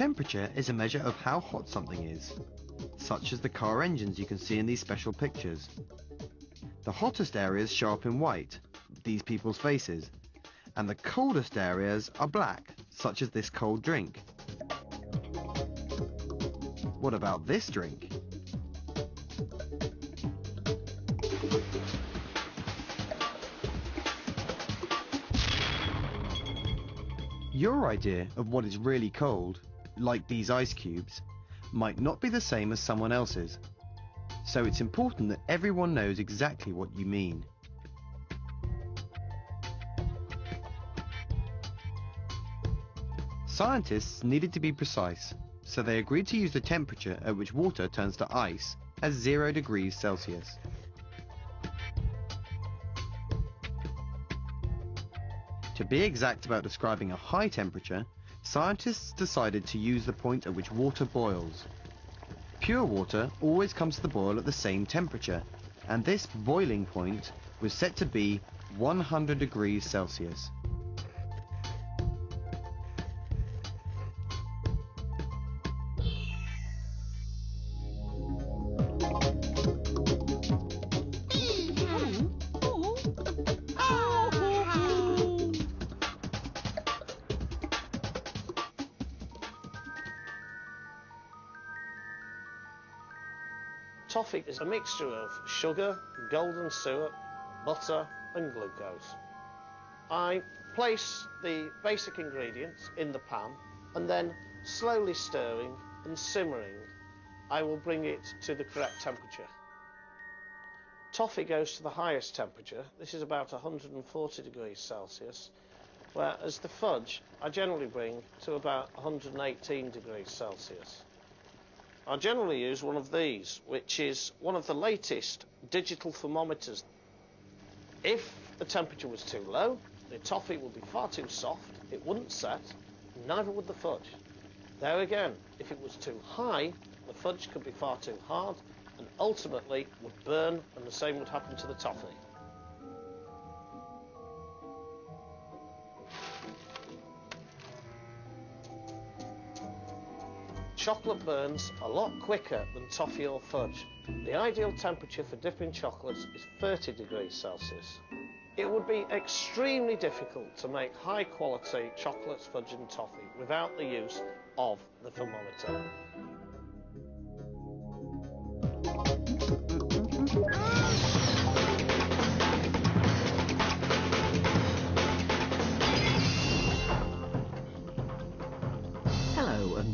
temperature is a measure of how hot something is, such as the car engines you can see in these special pictures. The hottest areas show up in white, these people's faces, and the coldest areas are black, such as this cold drink. What about this drink? Your idea of what is really cold, like these ice cubes, might not be the same as someone else's. So it's important that everyone knows exactly what you mean. Scientists needed to be precise, so they agreed to use the temperature at which water turns to ice as 0 degrees Celsius. To be exact about describing a high temperature, scientists decided to use the point at which water boils. Pure water always comes to the boil at the same temperature, and this boiling point was set to be 100 degrees Celsius. Toffee is a mixture of sugar, golden syrup, butter and glucose. I place the basic ingredients in the pan and then slowly stirring and simmering, I will bring it to the correct temperature. Toffee goes to the highest temperature. This is about 140 degrees Celsius, whereas the fudge I generally bring to about 118 degrees Celsius. I generally use one of these, which is one of the latest digital thermometers. If the temperature was too low, the toffee would be far too soft, it wouldn't set, neither would the fudge. There again, if it was too high, the fudge could be far too hard and ultimately would burn, and the same would happen to the toffee. Chocolate burns a lot quicker than toffee or fudge. The ideal temperature for dipping chocolates is 30 degrees Celsius. It would be extremely difficult to make high quality chocolates, fudge and toffee without the use of the thermometer.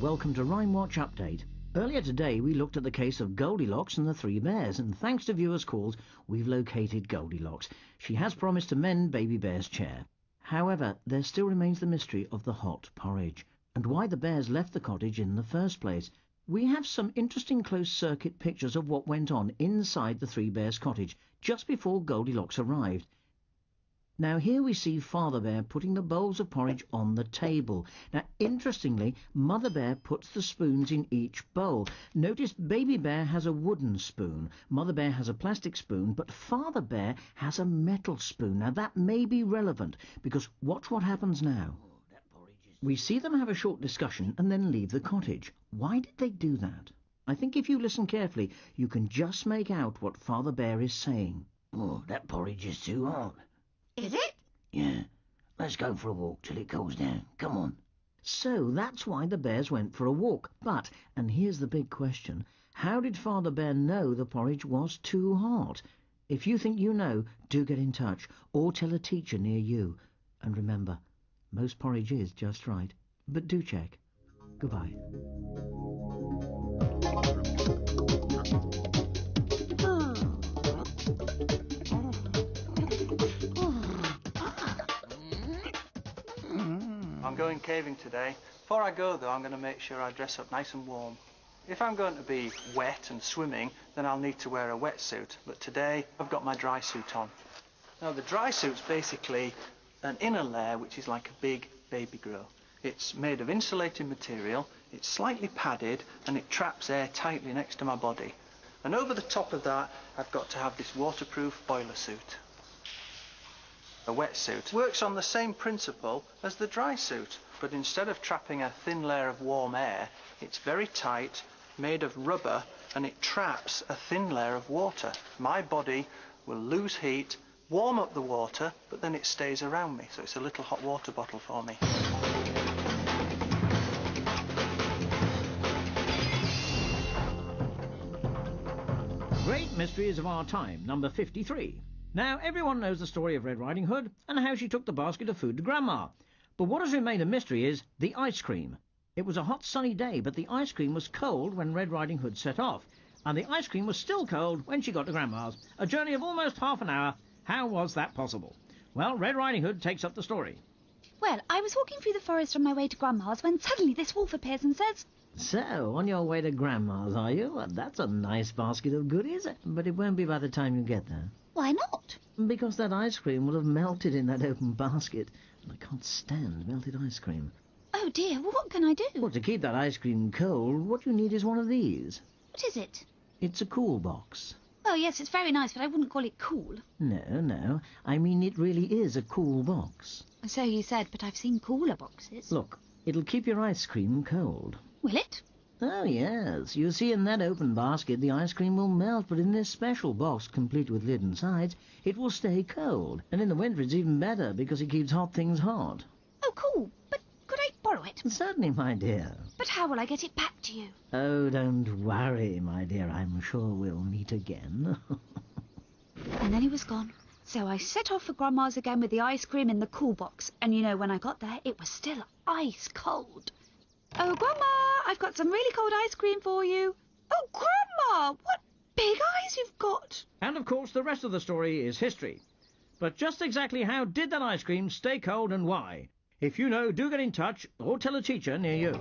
Welcome to Rhyme Watch Update. Earlier today we looked at the case of Goldilocks and the three bears, and thanks to viewers' calls we've located Goldilocks. She has promised to mend Baby Bear's chair. However, there still remains the mystery of the hot porridge and why the bears left the cottage in the first place. We have some interesting closed-circuit pictures of what went on inside the three bears' cottage just before Goldilocks arrived. Now here we see Father Bear putting the bowls of porridge on the table. Now interestingly, Mother Bear puts the spoons in each bowl. Notice Baby Bear has a wooden spoon, Mother Bear has a plastic spoon, but Father Bear has a metal spoon. Now that may be relevant, because watch what happens now. We see them have a short discussion and then leave the cottage. Why did they do that? I think if you listen carefully, you can just make out what Father Bear is saying. Oh, that porridge is too hot. Is it? Yeah. Let's go for a walk till it cools down. Come on. So that's why the bears went for a walk. But, and here's the big question, how did Father Bear know the porridge was too hot? If you think you know, do get in touch or tell a teacher near you. And remember, most porridge is just right. But do check. Goodbye. I'm going caving today. Before I go though, I'm going to make sure I dress up nice and warm. If I'm going to be wet and swimming, then I'll need to wear a wetsuit. But today, I've got my dry suit on. Now the dry suit's basically an inner layer which is like a big baby grill. It's made of insulating material, it's slightly padded, and it traps air tightly next to my body. And over the top of that, I've got to have this waterproof boiler suit. A wetsuit works on the same principle as the dry suit. but instead of trapping a thin layer of warm air, it's very tight, made of rubber, and it traps a thin layer of water. My body will lose heat, warm up the water, but then it stays around me, so it's a little hot water bottle for me. Great Mysteries of Our Time, number 53. Now, everyone knows the story of Red Riding Hood and how she took the basket of food to Grandma. But what has remained a mystery is the ice cream. It was a hot sunny day, but the ice cream was cold when Red Riding Hood set off. And the ice cream was still cold when she got to Grandma's. A journey of almost half an hour. How was that possible? Well, Red Riding Hood takes up the story. Well, I was walking through the forest on my way to Grandma's when suddenly this wolf appears and says, So, on your way to Grandma's, are you? Well, that's a nice basket of goodies, but it won't be by the time you get there. "Why not?" Because that ice cream will have melted in that open basket, and I can't stand melted ice cream. "Oh dear, well, what can I do?" Well, to keep that ice cream cold, what you need is one of these. "What is it?" It's a cool box. "Oh yes, it's very nice, but I wouldn't call it cool." No, I mean it really is a cool box. "So you said, but I've seen cooler boxes." Look, it'll keep your ice cream cold. "Will it?" Oh, yes. You see, in that open basket, the ice cream will melt, but in this special box, complete with lid and sides, it will stay cold. And in the winter, it's even better, because it keeps hot things hot. "Oh, cool. But could I borrow it?" Certainly, my dear. "But how will I get it back to you?" Oh, don't worry, my dear. I'm sure we'll meet again. And then he was gone. So I set off for Grandma's again with the ice cream in the cool box. And you know, when I got there, it was still ice cold. "Oh, Grandma, I've got some really cold ice cream for you." "Oh, Grandma, what big eyes you've got." And, of course, the rest of the story is history. But just exactly how did that ice cream stay cold and why? If you know, do get in touch or tell a teacher near you.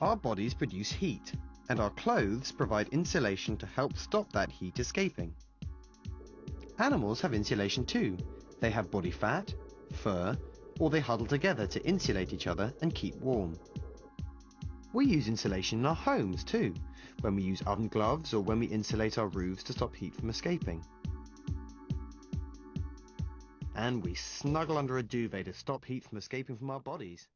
Our bodies produce heat, and our clothes provide insulation to help stop that heat escaping. Animals have insulation too. They have body fat, fur, or they huddle together to insulate each other and keep warm. We use insulation in our homes too, when we use oven gloves or when we insulate our roofs to stop heat from escaping. And we snuggle under a duvet to stop heat from escaping from our bodies.